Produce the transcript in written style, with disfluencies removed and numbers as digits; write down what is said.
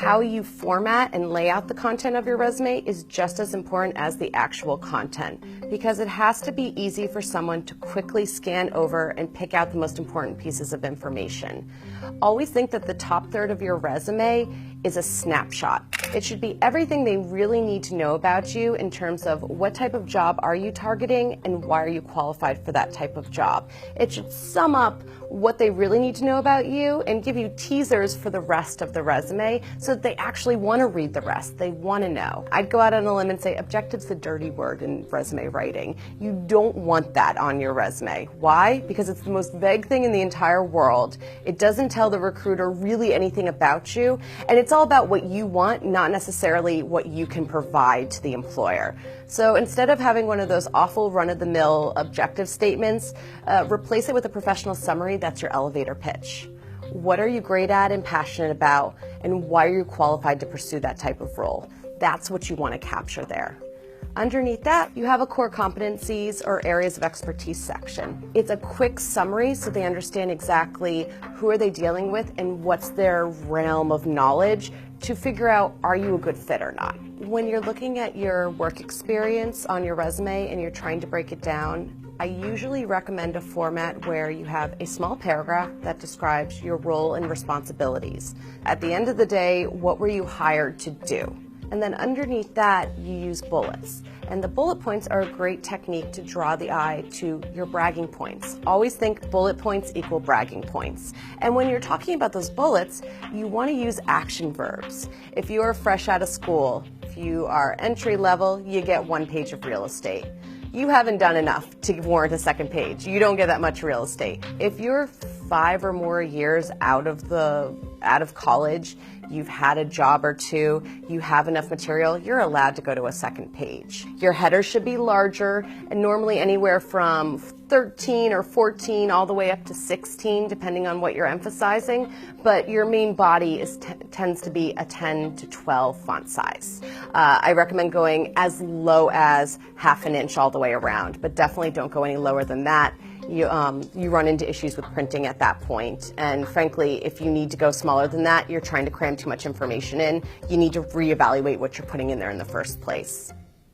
how you format and lay out the content of your resume is just as important as the actual content, because it has to be easy for someone to quickly scan over and pick out the most important pieces of information. Always think that the top third of your resume is a snapshot. It should be everything they really need to know about you in terms of what type of job are you targeting and why are you qualified for that type of job. It should sum up what they really need to know about you and give you teasers for the rest of the resume so that they actually want to read the rest. They want to know. I'd go out on a limb and say objective's the dirty word in resume writing. You don't want that on your resume. Why? Because it's the most vague thing in the entire world. It doesn't tell the recruiter really anything about you, and it's all about what you want, not necessarily what you can provide to the employer. So instead of having one of those awful run-of-the-mill objective statements, replace it with a professional summary that's your elevator pitch. What are you great at and passionate about, and why are you qualified to pursue that type of role? That's what you want to capture there. Underneath that, you have a core competencies or areas of expertise section. It's a quick summary so they understand exactly who are they dealing with and what's their realm of knowledge to figure out, are you a good fit or not? When you're looking at your work experience on your resume and you're trying to break it down, I usually recommend a format where you have a small paragraph that describes your role and responsibilities. At the end of the day, what were you hired to do? And then underneath that, you use bullets. And the bullet points are a great technique to draw the eye to your bragging points. Always think bullet points equal bragging points. And when you're talking about those bullets, you want to use action verbs. If you are fresh out of school, if you are entry level, you get 1 page of real estate. You haven't done enough to warrant a second page. You don't get that much real estate. If you're 5 or more years out of college, you've had a job or two, you have enough material, you're allowed to go to a second page. Your header should be larger, and normally anywhere from 13 or 14 all the way up to 16, depending on what you're emphasizing, but your main body tends to be a 10 to 12 font size. I recommend going as low as ½ an inch all the way around, but definitely don't go any lower than that. You run into issues with printing at that point. And frankly, if you need to go smaller than that, you're trying to cram too much information in. You need to reevaluate what you're putting in there in the first place.